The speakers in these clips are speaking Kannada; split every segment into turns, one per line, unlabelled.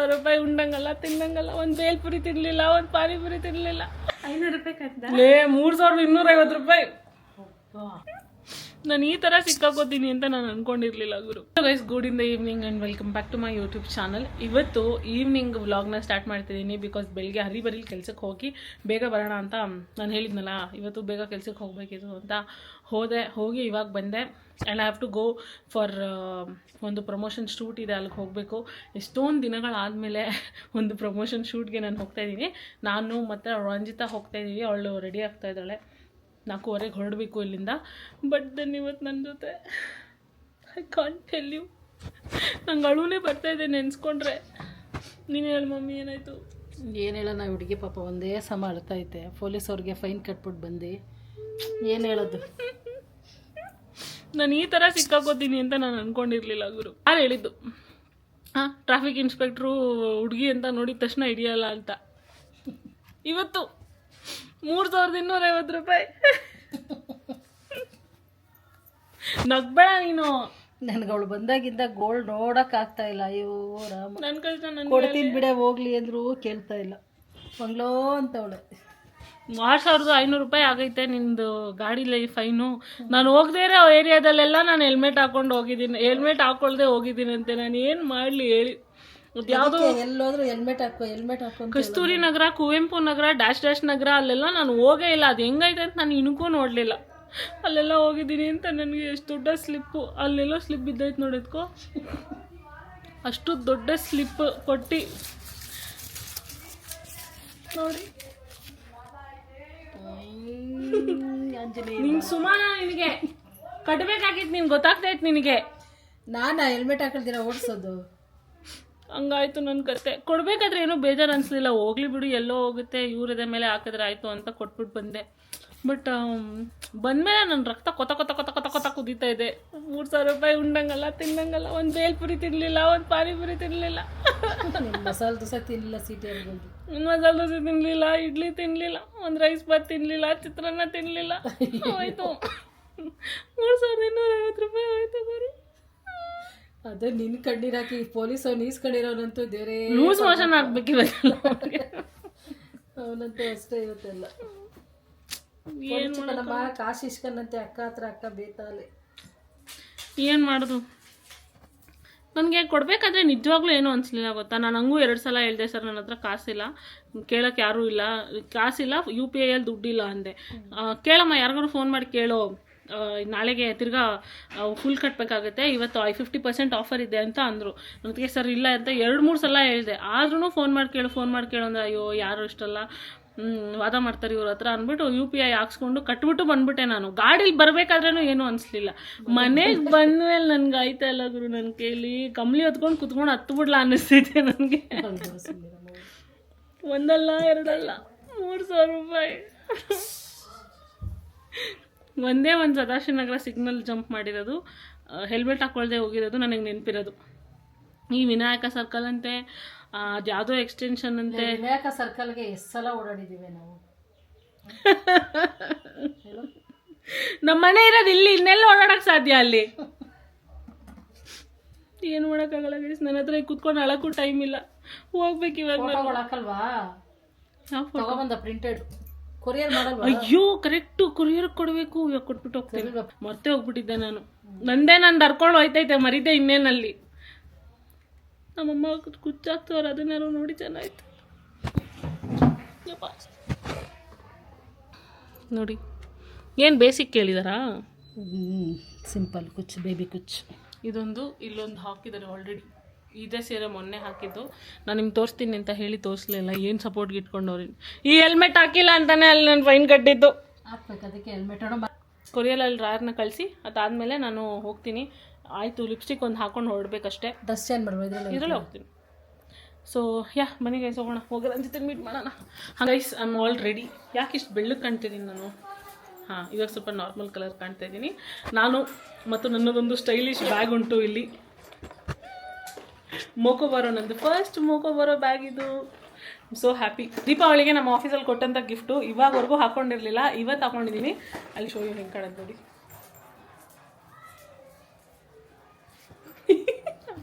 3,000 ರೂಪಾಯಿ ಉಂಡಂಗಲ್ಲ ತಿನ್ನಂಗಲ್ಲ. ಒಂದು ಬೇಲ್ಪುರಿ ತಿನ್ನಲಿಲ್ಲ, ಒಂದು ಪಾನಿಪುರಿ ತಿನ್ನಲಿಲ್ಲ.
500 ರೂಪಾಯಿ ಕಟ್ಟ
3,250 ರೂಪಾಯಿ. ನಾನು ಈ ಥರ ಸಿಕ್ಕಾಕೋತೀನಿ ಅಂತ ನಾನು ಅನ್ಕೊಂಡಿರ್ಲಿಲ್ಲ ಗುರು. Guys, good in the evening and welcome back to my YouTube channel. ಇವತ್ತು ಈವ್ನಿಂಗ್ ವ್ಲಾಗ್ನ ಸ್ಟಾರ್ಟ್ ಮಾಡ್ತಿದ್ದೀನಿ. ಬಿಕಾಸ್ ಬೆಳಿಗ್ಗೆ ಹರಿಬರಿ ಕೆಲ್ಸಕ್ಕೆ ಹೋಗಿ ಬೇಗ ಬರೋಣ ಅಂತ ನಾನು ಹೇಳಿದ್ನಲ್ಲ, ಇವತ್ತು ಬೇಗ ಕೆಲ್ಸಕ್ಕೆ ಹೋಗಬೇಕಿತ್ತು ಅಂತ ಹೋಗಿ ಇವಾಗ ಬಂದೆ. And I have to go for ಒಂದು ಪ್ರಮೋಷನ್ ಶೂಟ್ ಇದೆ, ಅಲ್ಲಿಗೆ ಹೋಗಬೇಕು. ಎಷ್ಟೊಂದು ದಿನಗಳಾದಮೇಲೆ ಒಂದು ಪ್ರಮೋಷನ್ ಶೂಟ್ಗೆ ನಾನು ಹೋಗ್ತಾಯಿದ್ದೀನಿ. ನಾನು ಮತ್ತು ರಂಜಿತಾ ಹೋಗ್ತಾಯಿದ್ದೀವಿ. ಅವಳು ರೆಡಿ ಆಗ್ತಾಯಿದ್ದಾಳೆ. 4:15 ಹೊರಡಬೇಕು ಇಲ್ಲಿಂದ. ಬಟ್ ದೆನ್ ಇವತ್ತು ನನ್ನ ಜೊತೆ ಐ ಕಾಂಟ್ ಟೆಲ್ ಯು, ನಂಗೆ ಅಳುನೇ ಬರ್ತಾಯಿದೆ ನೆನೆಸ್ಕೊಂಡ್ರೆ. ನೀನು ಹೇಳು ಮಮ್ಮಿ, ಏನಾಯಿತು?
ಏನು ಹೇಳೋಣ, ಹುಡುಗಿ ಪಾಪ ಒಂದೇ ಸಮ ಅಳ್ತೈತೆ. ಪೊಲೀಸ್ ಅವ್ರಿಗೆ ಫೈನ್ ಕಟ್ಬಿಟ್ಟು ಬಂದು ಏನು ಹೇಳೋದು.
ನಾನು ಈ ಥರ ಸಿಕ್ಕಾಕೋತೀನಿ ಅಂತ ನಾನು ಅಂದ್ಕೊಂಡಿರಲಿಲ್ಲ ಗುರು. ಯಾರು ಹೇಳಿದ್ದು? ಟ್ರಾಫಿಕ್ ಇನ್ಸ್ಪೆಕ್ಟ್ರು ಹುಡುಗಿ ಅಂತ ನೋಡಿದ ತಕ್ಷಣ ಹಿಡಿಯಲ್ಲ ಅಂತ. ಇವತ್ತು 3,250 ರೂಪಾಯಿ. ನಗ್ಬೇಡ ನೀನು.
ನನಗೆ ಅವಳು ಬಂದಾಗಿಂದ ಗೋಲ್ಡ್ ನೋಡೋಕ್ಕಾಗ್ತಾ ಇಲ್ಲ. ಅಯ್ಯೋ ರಾಮ,
ನನ್ನ ಕಷ್ಟ ನಾನು
ಕೊಡ್ತೀನಿ ಬಿಡೆ ಹೋಗ್ಲಿ ಅಂದರೂ ಕೇಳ್ತಾ ಇಲ್ಲ. ಬಂಗ್ಲೋ ಅಂತವಳೆ.
6,500 ರೂಪಾಯಿ ಆಗೈತೆ ನಿಂದು ಗಾಡಿ ಫೈನು. ನಾನು ಹೋಗದೇ ಇರೋ ಏರಿಯಾದಲ್ಲೆಲ್ಲ ನಾನು ಹೆಲ್ಮೆಟ್ ಹಾಕೊಂಡು ಹೋಗಿದ್ದೀನಿ, ಹೆಲ್ಮೆಟ್ ಹಾಕೊಳ್ದೆ ಹೋಗಿದ್ದೀನಿ ಅಂತೆ. ನಾನು ಏನು ಮಾಡಲಿ ಹೇಳಿ? ಯಾವುದು
ಎಲ್ಲೋದ್ರೂ ಹೆಲ್ಮೆಟ್ ಹಾಕೋ
ಕಸ್ತೂರಿ ನಗರ, ಕುವೆಂಪು ನಗರ, ಡ್ಯಾಶ್ ನಗರ, ಅಲ್ಲೆಲ್ಲ ನಾನು ಹೋಗೇ ಇಲ್ಲ. ಅದು ಹೆಂಗೈತೆ ಅಂತ ನಾನು ಇನ್ನೂ ನೋಡಲಿಲ್ಲ. ಅಲ್ಲೆಲ್ಲ ಹೋಗಿದ್ದೀನಿ ಅಂತ ನನಗೆ ಎಷ್ಟು ದೊಡ್ಡ ಸ್ಲಿಪ್ಪು. ಅಲ್ಲೆಲ್ಲೋ ಸ್ಲಿಪ್ ಬಿದ್ದೈತೆ ನೋಡಿದ್ಕೋ, ಅಷ್ಟು ದೊಡ್ಡ ಸ್ಲಿಪ್ ಕೊಟ್ಟು ನೋಡಿ. ನಿನ್ ಸುಮಾನ ನಿನಗೆ ಕಟ್ಟಬೇಕಾಗಿತ್ತು, ನಿನ್ಗೆ ಗೊತ್ತಾಗ್ತೈತೆ ನಿನಗೆ.
ನಾನು ಹೆಲ್ಮೆಟ್ ಹಾಕೊಳ್ತೀರ ಓಡಿಸೋದು.
ಹಂಗಾಯ್ತು ನನ್ನ ಕತೆ. ಕೊಡ್ಬೇಕಾದ್ರೆ ಏನೂ ಬೇಜಾರು ಅನಿಸ್ಲಿಲ್ಲ. ಹೋಗ್ಲಿ ಬಿಡು, ಎಲ್ಲೋ ಹೋಗುತ್ತೆ, ಇವ್ರದೇ ಮೇಲೆ ಹಾಕಿದ್ರೆ ಆಯಿತು ಅಂತ ಕೊಟ್ಬಿಟ್ಟು ಬಂದೆ. ಬಟ್ ಬಂದಮೇಲೆ ನನ್ನ ರಕ್ತ ಕೊತ ಕುದೀತಾ ಇದೆ. 3,000 ರೂಪಾಯಿ ಉಂಡಂಗಲ್ಲ ತಿನ್ನಂಗಲ್ಲ. ಒಂದು ಬೇಲ್ಪುರಿ ತಿನ್ನಲಿಲ್ಲ, ಒಂದು ಪಾನಿಪುರಿ ತಿನ್ನಲಿಲ್ಲ,
ಮಸಾಲೆ ದೋಸೆ ತಿನ್ನಲಿಲ್ಲ,
ಮಸಾಲೆ ದೋಸೆ ತಿನ್ನಲಿಲ್ಲ, ಇಡ್ಲಿ ತಿನ್ನಲಿಲ್ಲ, ಒಂದು ರೈಸ್ ಬಾತ್ ತಿನ್ನಲಿಲ್ಲ, ಚಿತ್ರಾನ್ನ ತಿನ್ನಲಿಲ್ಲ. ಆಯಿತು 3,250 ರೂಪಾಯಿ ಆಯಿತು ಗುರು.
ಅದೇ ನಿನ್ನ ಕಣ್ಣೀರು ಹಾಕಿ ಪೊಲೀಸ್ ಅವ್ನು ಈಸ್ಕೊಂಡಿರೋನಂತೂ ದೇವರೇ
ಲೂಸ್ ಮೋಷನ್ ಆಗ್ಬೇಕಿವಲ್ಲ
ಅವನಂತೂ ಅಷ್ಟೇ ಇವತ್ತೆಲ್ಲ.
ಏನು
ಕಾಶಿ ಇಸ್ಕೊಂಡಂತೆ ಅಕ್ಕ ಹತ್ರ ಅಕ್ಕ ಬೇತಾಲೆ.
ಏನು ಮಾಡೋದು? ನನಗೆ ಕೊಡಬೇಕಾದ್ರೆ ನಿಜವಾಗ್ಲೂ ಏನೂ ಅನಿಸ್ಲಿಲ್ಲ ಗೊತ್ತಾ. ನಾನು ಹಂಗೂ 2 ಸಲ ಹೇಳಿದೆ, ಸರ್ ನನ್ನ ಹತ್ರ ಕಾಸಿಲ್ಲ, ಕೇಳೋಕ್ಕೆ ಯಾರೂ ಇಲ್ಲ, ಕಾಸಿಲ್ಲ, UPI ಅಲ್ಲಿ ದುಡ್ಡಿಲ್ಲ ಅಂದೆ. ಕೇಳಮ್ಮ, ಯಾರಿಗಾರು ಫೋನ್ ಮಾಡಿ ಕೇಳೋ, ನಾಳೆಗೆ ತಿರ್ಗಾ ಫುಲ್ ಕಟ್ಟಬೇಕಾಗುತ್ತೆ, ಇವತ್ತು 50% ಆಫರ್ ಇದೆ ಅಂತ ಅಂದರು. ನನಗೆ ಸರ್ ಇಲ್ಲ ಅಂತ 2-3 ಸಲ ಹೇಳಿದೆ. ಆದ್ರೂ ಫೋನ್ ಮಾಡಿ ಕೇಳು ಅಂದರೆ ಅಯ್ಯೋ ಯಾರು ಇಷ್ಟಲ್ಲ ವಾದ ಮಾಡ್ತಾರೆ ಇವ್ರ ಹತ್ರ ಅಂದ್ಬಿಟ್ಟು UPI ಹಾಕ್ಸ್ಕೊಂಡು ಕಟ್ಬಿಟ್ಟು ಬಂದ್ಬಿಟ್ಟೆ. ನಾನು ಗಾಡೀಲಿ ಬರಬೇಕಾದ್ರೂ ಏನೂ ಅನಿಸ್ಲಿಲ್ಲ. ಮನೆಗೆ ಬಂದಮೇಲೆ ನನಗೆ ಆಯ್ತಾ ಇಲ್ಲ ಗುರು, ನನ್ನ ಕೈಲಿ ಕಂಬ್ಲಿ ಹೊತ್ಕೊಂಡು ಕುತ್ಕೊಂಡು ಹತ್ಬಿಡ್ಲ ಅನ್ನಿಸ್ತೈತೆ ನನಗೆ. ಒಂದಲ್ಲ ಎರಡಲ್ಲ 3,000 ರೂಪಾಯಿ. ಒಂದೇ ಒಂದು ಸದಾಶಿವನಗರ ಸಿಗ್ನಲ್ ಜಂಪ್ ಮಾಡಿರೋದು, ಹೆಲ್ಮೆಟ್ ಹಾಕ್ಕೊಳ್ದೆ ಹೋಗಿರೋದು ನನಗೆ ನೆನಪಿರೋದು. ಈ ವಿನಾಯಕ ಸರ್ಕಲ್ ಅಂತೆ, ಅದು ಯಾವುದೋ ಎಕ್ಸ್ಟೆನ್ಷನ್ ಅಂತೆ.
ವಿನಾಯಕ ಸರ್ಕಲ್ಗೆ ಎಷ್ಟು ಸಲ ಓಡಾಡಿದ್ದೀವಿ ನಾವು.
ನಮ್ಮ ಮನೆ ಇರೋದು ಇಲ್ಲಿ, ಇನ್ನೆಲ್ಲ ಓಡಾಡಕ್ಕೆ ಸಾಧ್ಯ ಅಲ್ಲಿ? ಏನು ಮಾಡೋಕ್ಕಾಗಲ್ಲ ಗೈಸ್. ನನ್ನ ಹತ್ರ ಕುತ್ಕೊಂಡು ಅಳಕ್ಕೂ ಟೈಮ್ ಇಲ್ಲ. ಹೋಗ್ಬೇಕು ಇವಾಗ.
ಹಾಕಲ್ವಾ ತಗೊಬಂದ ಪ್ರಿಂಟೆಡ್ ಕೊರಿಯರ್ ಮಾಡಲ್ವಾ?
ಅಯ್ಯೋ ಕರೆಕ್ಟು, ಕೊರಿಯರ್ ಕೊಡಬೇಕು. ಇವಾಗ ಕೊಟ್ಬಿಟ್ಟು ಹೋಗ್ತೇನೆ. ಮತ್ತೆ ಹೋಗ್ಬಿಟ್ಟಿದ್ದೆ ನಾನು. ನಂದು ಹರ್ಕೊಂಡು ಹೋಯ್ತೈತೆ, ಮರಿದೆ ಇನ್ನೇನಲ್ಲಿ. ನಮ್ಮಮ್ಮ ಕುಚ್ಚಾಕ್ತವ್ರು, ಅದನ್ನೆಲ್ಲ ನೋಡಿ ಚೆನ್ನಾಯ್ತು ನೋಡಿ. ಏನು ಬೇಸಿಕ್ ಕೇಳಿದಾರಾ?
ಸಿಂಪಲ್ ಕುಚ್, ಬೇಬಿ ಕುಚ್.
ಇದೊಂದು ಇಲ್ಲೊಂದು ಹಾಕಿದ್ದಾರೆ ಆಲ್ರೆಡಿ. ಇದೇ ಸೀರೆ ಮೊನ್ನೆ ಹಾಕಿದ್ದು. ನಾನು ನಿಮ್ಗೆ ತೋರಿಸ್ತೀನಿ ಅಂತ ಹೇಳಿ ತೋರಿಸ್ಲಿಲ್ಲ. ಏನು ಸಪೋರ್ಟ್ಗೆ ಇಟ್ಕೊಂಡವ್ರಿ. ಈ ಹೆಲ್ಮೆಟ್ ಹಾಕಿಲ್ಲ ಅಂತಾನೆ ಅಲ್ಲಿ ನಾನು ಫೈನ್ ಕಟ್ಟಿದ್ದು.
ಹಾಕ್ಬೇಕು ಅದಕ್ಕೆ ಹೆಲ್ಮೆಟ್.
ಕೊರಿಯರಲ್ಲಿ ಡ್ರಾಯರ್ನ ಕಳಿಸಿ ಅದಾದಮೇಲೆ ನಾನು ಹೋಗ್ತೀನಿ. ಆಯಿತು, ಲಿಪ್ಸ್ಟಿಕ್ ಒಂದು ಹಾಕೊಂಡು ಹೊರಡ್ಬೇಕಷ್ಟೇ.
ಡ್ರೆಸ್ ಚೇಂಜ್ ಮಾಡ್ಬೋದು,
ಇದರಲ್ಲೇ ಹೋಗ್ತೀನಿ. ಸೊ ಬನ್ನಿ ಗೈಸ್, ಹೋಗೋಣ. ಹೋಗೋಣ ಜೊತೆ ಮೀಟ್ ಮಾಡೋಣ. Guys, I am all ready. ಯಾಕೆ ಇಷ್ಟು ಬೆಳ್ಳಗೆ ಕಾಣ್ತಿದ್ದೀನಿ ನಾನು? ಇವಾಗ ಸ್ವಲ್ಪ ನಾರ್ಮಲ್ ಕಲರ್ ಕಾಣ್ತಾ ಇದ್ದೀನಿ ನಾನು. ಮತ್ತು ನನ್ನದೊಂದು ಸ್ಟೈಲಿಶ್ ಬ್ಯಾಗ್ ಉಂಟು ಇಲ್ಲಿ. ಮೋಕೋಬಾರೋ, ನಂದು ಫಸ್ಟ್ ಮೋಕೋಬಾರೋ ಬ್ಯಾಗ್ ಇದು. So happy. ದೀಪಾವಳಿಗೆ ನಮ್ಮ ಆಫೀಸಲ್ಲಿ ಕೊಟ್ಟಂಥ ಗಿಫ್ಟು. ಇವಾಗವರೆಗೂ ಹಾಕ್ಕೊಂಡಿರಲಿಲ್ಲ, ಇವತ್ತು ಹಾಕ್ಕೊಂಡಿದ್ದೀನಿ. ಅಲ್ಲಿ ಶೋ ಯು ಹೆಂಗೆ ಕಾಣೋದು ನೋಡಿ.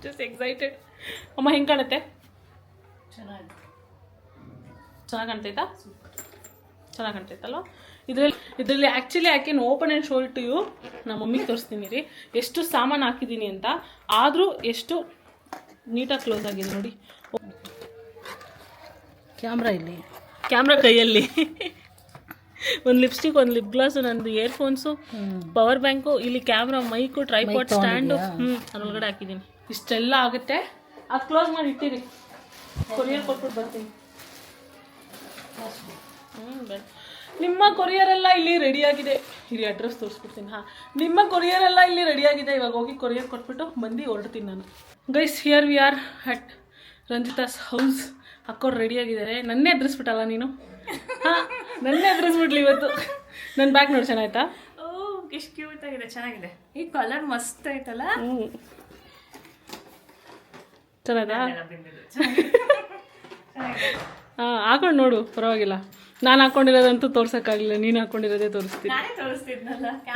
Just excited. ಅಮ್ಮ ಹೆಂಗೆ ಕಾಣುತ್ತೆ? ಚೆನ್ನಾಗಿ ಕಾಣ್ತೈತಾ? ಚೆನ್ನಾಗಿ ಕಾಣ್ತೈತಲ್ವ? ಇದರಲ್ಲಿ actually I can open and show it to you. ನಮ್ಮ ಮಮ್ಮಿಗೆ ತೋರಿಸ್ತೀನಿ ರೀ ಎಷ್ಟು ಸಾಮಾನು ಹಾಕಿದ್ದೀನಿ ಅಂತ. ಆದರೂ ಎಷ್ಟು ನೀಟಾಗಿ ಕ್ಲೋಸ್ ಆಗಿದೆ ನೋಡಿ. ಕ್ಯಾಮ್ರಾ ಕೈಯಲ್ಲಿ ಒಂದು ಲಿಪ್ಸ್ಟಿಕ್, ಒಂದು ಲಿಪ್ ಗ್ಲಾಸು, ನಂದು ಇಯರ್ಫೋನ್ಸು, ಪವರ್ ಬ್ಯಾಂಕು, ಇಲ್ಲಿ ಕ್ಯಾಮ್ರಾ, ಮೈಕು, ಟ್ರೈಪಾಡ್ ಸ್ಟ್ಯಾಂಡು ಅದ್ರೊಳಗಡೆ ಹಾಕಿದ್ದೀನಿ. ಇಷ್ಟೆಲ್ಲ ಆಗುತ್ತೆ. ಅದು ಕ್ಲೋಸ್ ಮಾಡಿ ಇಟ್ಟಿರಿ, ಕೊರಿಯರ್ ಕೊಟ್ಬಿಟ್ಟು ಬರ್ತೀನಿ. ನಿಮ್ಮ ಕೊರಿಯರ್ ಎಲ್ಲ ಇಲ್ಲಿ ರೆಡಿಯಾಗಿದೆ. ಇಲ್ಲಿ ಅಡ್ರೆಸ್ ತೋರಿಸ್ಬಿಡ್ತೀನಿ. ಹಾಂ, ನಿಮ್ಮ ಕೊರಿಯರ್ ಎಲ್ಲ ಇಲ್ಲಿ ರೆಡಿಯಾಗಿದೆ. ಇವಾಗ ಹೋಗಿ ಕೊರಿಯರ್ ಕೊಟ್ಬಿಟ್ಟು ಬಂದು ಹೊರಡ್ತೀನಿ ನಾನು. Guys, here we are at Ranjita's house. ಅಕ್ಕೋರು ರೆಡಿಯಾಗಿದ್ದಾರೆ. ನನ್ನೇ ಎದುರಿಸ್ಬಿಟ್ಟಲ್ಲ ನೀನು? ಹಾಂ, ನನ್ನೇ ಎದುರಿಸ್ಬಿಡ್ಲಿ ಇವತ್ತು. ನನ್ನ ಬ್ಯಾಗ್ ನೋಡಿ, ಚೆನ್ನಾಯ್ತಾ?
ಎಷ್ಟು ಕ್ಯೂಟ್ ಆಗಿದೆ, ಚೆನ್ನಾಗಿದೆ. ಈ ಕಲರ್ ಮಸ್ತ್ ಐತಲ್ಲ.
ಚೆನ್ನಾಯ್ತಾ? ಹಾಂ, ಹಾಕೊಂಡು ನೋಡು, ಪರವಾಗಿಲ್ಲ. ನಾನು ಹಾಕೊಂಡಿರೋದಂತೂ ತೋರ್ಸೋಕ್ಕಾಗಲಿಲ್ಲ, ನೀನು ಹಾಕೊಂಡಿರೋದೇ ತೋರಿಸ್ತೀನಿ.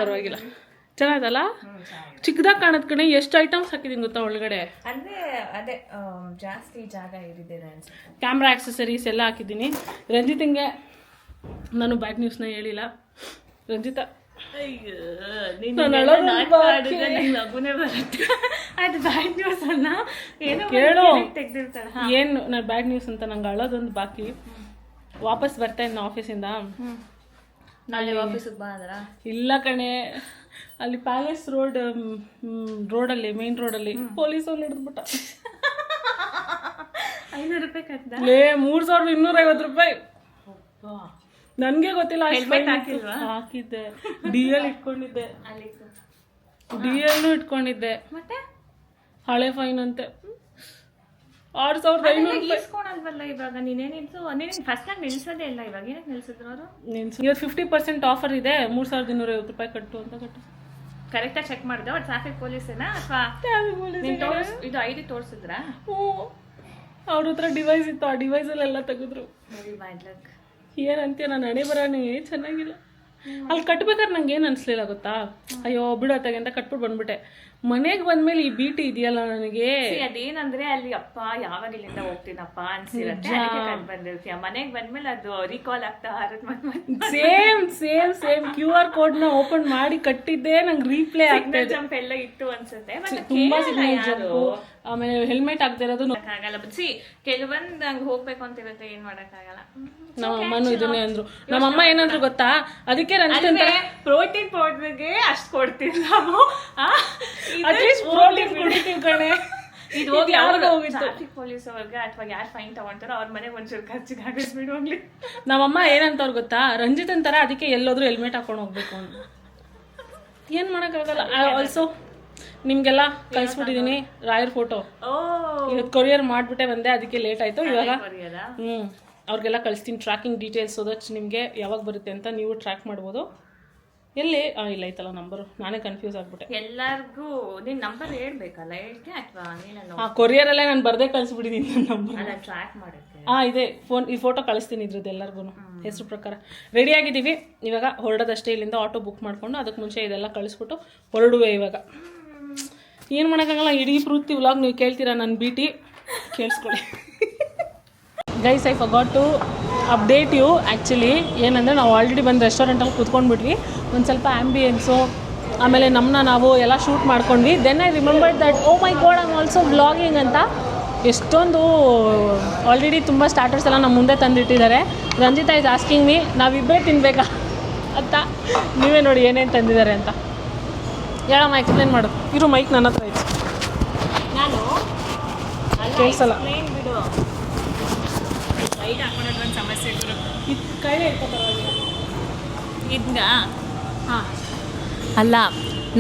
ಪರವಾಗಿಲ್ಲ. ಚೆನ್ನಾಯ್ತಲ್ಲ? ಚಿಕ್ಕದಾಗಿ ಕಾಣೋದ್ ಕಣೆ. ಎಷ್ಟು ಐಟಮ್ಸ್ ಹಾಕಿದ್ದೀನಿ ಗೊತ್ತಾ ಒಳಗಡೆ?
ಅಂದ್ರೆ ಅದೇ ಜಾಸ್ತಿ ಜಾಗ ಇರಿದೆ ಅನ್ಸುತ್ತೆ.
ಕ್ಯಾಮ್ರಾ ಆಕ್ಸೆಸರೀಸ್ ಎಲ್ಲ ಹಾಕಿದ್ದೀನಿ. ರಂಜಿತಿಂಗೆ ನಾನು ಬ್ಯಾಡ್ ನ್ಯೂಸ್ನ ಹೇಳಿಲ್ಲ. ರಂಜಿತಾ
ಅದು ಬ್ಯಾಡ್ ನ್ಯೂಸ್ ಅಲ್ಲ,
ಕೇಳು.
ತೆಗ್ದಿರ್ತಾಳೆ.
ಏನು ನಾನು ಬ್ಯಾಡ್ ನ್ಯೂಸ್ ಅಂತ, ನಂಗೆ ಅಳೋದೊಂದು ಬಾಕಿ. ವಾಪಸ್ ಬರ್ತಾ ಇದ್ನ ಆಫೀಸಿಂದ.
ನಾಳೆ ಆಫೀಸಿಗೆ ಬಾ ಅಂದ್ರ? ಇಲ್ಲ
ಕಣೆ, ಅಲ್ಲಿ ಪ್ಯಾಲೇಸ್ ರೋಡಲ್ಲಿ, ಮೇನ್ ರೋಡಲ್ಲಿ ಪೊಲೀಸ್ ಅವ್ರು ಹಿಡಿದ್ಬಿಟ್ಟ.
500 ರೂಪಾಯಿ ಕಟ್ಟ?
3250 ರೂಪಾಯಿ. ನನಗೆ ಗೊತ್ತಿಲ್ಲ. ಹಾಕಿದ್ದೆ, DL ಇಟ್ಕೊಂಡಿದ್ದೆ, DLನೂ ಇಟ್ಕೊಂಡಿದ್ದೆ.
ಮತ್ತೆ
ಹಳೆ ಫೈನ್ ಅಂತೆ 6500
ಇಸ್ಕೊಳಲ್ವಲ್ಲ ಇವಾಗ? ನೀನೇನಿತ್ತು ಫಸ್ಟ್ ನಾನು ನಿಲ್ಸೋದೇ ಇಲ್ಲ. ಇವಾಗ ಏನಕ್ಕೆ ನಿಲ್ಸಿದ್ರು ಅವರು?
ಇವತ್ತು 50% ಆಫರ್ ಇದೆ, 3250 ರೂಪಾಯಿ ಕಟ್ಟು ಅಂತ.
ಕರೆಕ್ಟಾಗಿ ಚೆಕ್ ಮಾಡಿದೆ. ಅವ್ರು ಟ್ರಾಫಿಕ್ ಪೊಲೀಸೇನಾ ಅಥವಾ ಇದು ID ತೋರಿಸಿದ್ರಾ?
ಅವ್ರ ಹತ್ರ ಡಿವೈಸ್ ಇತ್ತು, ಆ ಡಿವೈಸಲ್ಲೆಲ್ಲ ತೆಗೆದ್ರು. ಏನಂತೀಯ, ನಾನು ಹಣೆ ಬರೋಣ ಚೆನ್ನಾಗಿಲ್ಲ. ಅಲ್ಲಿ ಕಟ್ಬೇಕಾದ್ರೆ ನಂಗೆ ಏನು ಅನಿಸ್ಲಿಲ್ಲ ಗೊತ್ತಾ? ಅಯ್ಯೋ ಬಿಡತ್ತಾಗೆ ಅಂತ ಕಟ್ಬಿಟ್ಟು ಬಂದ್ಬಿಟ್ಟೆ. ಮನೆಗೆ ಬಂದ್ಮೇಲೆ ಈ ಬೀಟಿ ಇದೆಯಲ್ಲ ನನಗೆ,
ಅದೇನಂದ್ರೆ ಅಲ್ಲಿ ಅಪ್ಪ ಯಾವಾಗ ಇಲ್ಲಿಂದ ಹೋಗ್ತೀನಪ್ಪ ಅನ್ಸಿರತ್ತೆ, ಬಂದಿರ್ತೀಯ. ಮನೆಗೆ ಬಂದ್ಮೇಲೆ ಅದು ರೀಕಾಲ್ ಆಗ್ತಾ
ಸೇಮ್ QR ಕೋಡ್ನ ಓಪನ್ ಮಾಡಿ ಕಟ್ಟಿದ್ದೆ. ನಂಗೆ ರೀಪ್ಲೇ ಆಗ್ತಾ
ಜಂಪ್ ಎಲ್ಲ ಇತ್ತು ಅನ್ಸುತ್ತೆ.
ತುಂಬಾ ಸಿಗ್ನಲ್ ಜಂಪ್, ಆಮೇಲೆ ಹೆಲ್ಮೆಟ್ ಆಗ್ತಾ ಇರೋದು
ಆಗಲ್ಲ. ಬಟ್ಸಿ ಕೆಲವೊಂದು ನಂಗೆ ಹೋಗ್ಬೇಕು ಅಂತ ಇರುತ್ತೆ, ಏನ್ ಮಾಡಕ್ ಆಗಲ್ಲ.
ನಮ್ಮಮ್ಮನು ಇದನ್ನೇ ಅಂದ್ರು. ನಮ್ಮಮ್ಮ ಏನಂದ್ರು ಗೊತ್ತಾ? ಅದಕ್ಕೆ
ಪ್ರೋಟೀನ್ ಪೌಡರ್ಗೆ ಅಷ್ಟು ಕೊಡ್ತೀವಿ ನಾವು.
ಪ್ರೋಟೀನ್ ಕುಡಿತೀವಿ ಕಣೆ.
ಇದು ಹೋಗಿ ಯಾವಾಗ ಹೋಗಿತ್ತು ಟ್ರಾಫಿಕ್ ಪೊಲೀಸ್ ಅವ್ರಿಗೆ ಅಥವಾ ಯಾರು ಫೈನ್ ತಗೊಂತಾರೋ ಅವ್ರ ಮನೆಗೆ ಒಂಚೂರು ಖರ್ಚಿಗೆ ಹಾಕಿಸ್ಬಿಡು ಹೋಗ್ಲಿ.
ನಮ್ಮಮ್ಮ ಏನಂತವ್ರು ಗೊತ್ತಾ? ರಂಜಿತ್ ಅಂತಾರ, ಅದಕ್ಕೆ ಎಲ್ಲೋದ್ರು ಹೆಲ್ಮೆಟ್ ಹಾಕೊಂಡು ಹೋಗ್ಬೇಕು ಅಂತ. ಏನ್ ಮಾಡಕ್ಕಾಗಲ್ಲ. ಆಲ್ಸೋ ನಿಮ್ಗೆಲ್ಲ ಕಳ್ಸ್ಬಿಟ್ಟಿದೀನಿ ರಾಯರ್ ಫೋಟೋ. ಇವತ್ತು ಕೊರಿಯರ್ ಮಾಡ್ಬಿಟ್ಟೆ ಬಂದೆ, ಅದಕ್ಕೆ ಲೇಟ್ ಆಯ್ತು. ಇವಾಗ ಅವ್ರಿಗೆಲ್ಲ ಕಳಿಸ್ತೀನಿ ಟ್ರ್ಯಾಕಿಂಗ್ ಡೀಟೇಲ್ಸ್. ಸೊ ದಟ್ ನಿಮಗೆ ಯಾವಾಗ ಬರುತ್ತೆ ಅಂತ ನೀವು ಟ್ರ್ಯಾಕ್ ಮಾಡ್ಬೋದು. ಎಲ್ಲಿ ಇಲ್ಲ ಐತಲ್ಲ ನಂಬರು, ನಾನೇ ಕನ್ಫ್ಯೂಸ್ ಆಗ್ಬಿಟ್ಟೆ.
ಎಲ್ಲರಿಗೂ ನಿನ್ನ ನಂಬರ್ ಹೇಳ್ಬೇಕಲ್ಲ, ಹೇಳ್ತೀಯ ಅಥವಾ ನೀನು?
ಕೊರಿಯರಲ್ಲೇ ನಾನು ಬರ್ದೇ ಕಳಿಸ್ಬಿಟ್ಟಿದ್ದೀನಿ ನನ್ನ ನಂಬರ್.
ಟ್ರ್ಯಾಕ್ ಮಾಡೋಕ್ಕೆ
ಇದೆ ಈ ಫೋಟೋ ಕಳಿಸ್ತೀನಿ ಇದ್ರದ್ದು ಎಲ್ಲರಿಗೂ ಹೆಸರು ಪ್ರಕಾರ. ರೆಡಿಯಾಗಿದ್ದೀವಿ. ಇವಾಗ ಹೊರಡೋದಷ್ಟೇ. ಇಲ್ಲಿಂದ ಆಟೋ ಬುಕ್ ಮಾಡಿಕೊಂಡು ಅದಕ್ಕೆ ಮುಂಚೆ ಇದೆಲ್ಲ ಕಳಿಸ್ಬಿಟ್ಟು ಹೊರಡುವೆ. ಇವಾಗ ಏನು ಮಾಡೋಕ್ಕಾಗಲ್ಲ. ಇಡೀ ಪೂರ್ತಿ ವ್ಲಾಗ್ ನೀವು ಕೇಳ್ತೀರಾ ನನ್ನ BT, ಕೇಳಿಸ್ಕೊಳ್ಳಿ. Guys, I forgot to update you. Actually ಏನಂದರೆ, ನಾವು ಆಲ್ರೆಡಿ ಬಂದು ರೆಸ್ಟೋರೆಂಟಲ್ಲಿ ಕೂತ್ಕೊಂಡ್ಬಿಟ್ವಿ. ಒಂದು ಸ್ವಲ್ಪ ಆ್ಯಂಬಿಯನ್ಸು, ಆಮೇಲೆ ನಾವು ಎಲ್ಲ ಶೂಟ್ ಮಾಡ್ಕೊಂಡ್ವಿ. Then I remembered that oh my god, I am also vlogging ಅಂತ. ಎಷ್ಟೊಂದು ಆಲ್ರೆಡಿ ತುಂಬ ಸ್ಟಾರ್ಟರ್ಸ್ ಎಲ್ಲ ನಮ್ಮ ಮುಂದೆ ತಂದಿಟ್ಟಿದ್ದಾರೆ. ರಂಜಿತಾ ಇಸ್ ಆಸ್ಕಿಂಗ್ ಮೀ ನಾವಿಬ್ಬರೇ ತಿನ್ನಬೇಕಾ ಅಂತ. ನೀವೇ ನೋಡಿ ಏನೇನು ತಂದಿದ್ದಾರೆ ಅಂತ. ಹೇಳಮ್ಮ, ಎಕ್ಸ್ಪ್ಲೇನ್ ಮಾಡು. ಇರು, ಮೈಕ್ ನನ್ನ ಹತ್ರ ಇತ್ತು,
ನಾನು
ಕೇಳಿಸಲ್ಲ.
ಬಿಡು, ಲೈಟ್ ಹಾಕೊಂಡ್ರೆ ಒಂದು ಸಮಸ್ಯೆ ಗುರು.
ಇದು ಕೈಲೇ ಇಟ್ಕೊತಾರೆ
ಇದನ್ನ. ಹಾಂ, ಅಲ್ಲ,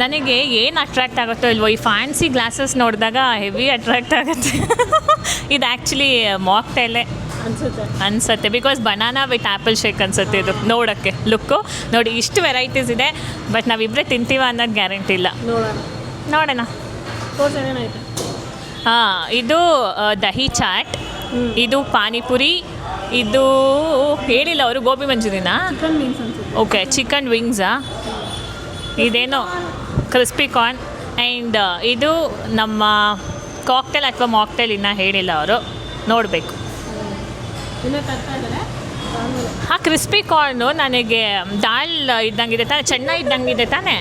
ನನಗೆ ಏನು ಅಟ್ರ್ಯಾಕ್ಟ್ ಆಗುತ್ತೋ ಇಲ್ವೋ, ಈ ಫ್ಯಾನ್ಸಿ ಗ್ಲಾಸಸ್ ನೋಡಿದಾಗ ಹೆವಿ ಅಟ್ರ್ಯಾಕ್ಟ್ ಆಗುತ್ತೆ. ಇದು ಆ್ಯಕ್ಚುಲಿ ಮಾಕ್ಟೈಲೇ ಅನ್ಸುತ್ತೆ. Because banana with apple shake ಅನ್ಸುತ್ತೆ ಇದು ನೋಡೋಕ್ಕೆ. ಲುಕ್ಕು ನೋಡಿ, ಇಷ್ಟು ವೆರೈಟೀಸ್ ಇದೆ. ಬಟ್ ನಾವಿಬ್ಬರೇ ತಿಂತೀವ ಅನ್ನೋದು ಗ್ಯಾರಂಟಿ ಇಲ್ಲ. ನೋಡೋಣ. ಹಾಂ, ಇದು ದಹಿ ಚಾಟ್, ಇದು ಪಾನಿಪುರಿ, ಇದು ಹೇಳಿಲ್ಲ ಅವರು ಗೋಬಿ ಮಂಚೂರಿನಾ? ಓಕೆ, ಚಿಕನ್ ವಿಂಗ್ಸಾ, ಇದೇನೋ ಕ್ರಿಸ್ಪಿ ಕಾರ್ನ್. ಆ್ಯಂಡ್ ಇದು ನಮ್ಮ ಕಾಕ್ಟೇಲ್ ಅಥವಾ ಮಾಕ್ಟೇಲ್ ಇನ್ನೂ ಹೇಳಿಲ್ಲ ಅವರು, ನೋಡಬೇಕು.
ಇನ್ನೇ ತರ್ತಾ ಇದ್ದಾರೆ. ಆಮೇಲೆ
ಆ ಕ್ರಿಸ್ಪಿ ಕಾರ್ನು ನನಗೆ ದಾಲ್ ಇದ್ದಂಗಿದೆ ತಾನೆ, ಚೆನ್ನ ಇದ್ದಂಗಿದೆ ತಾನೆ.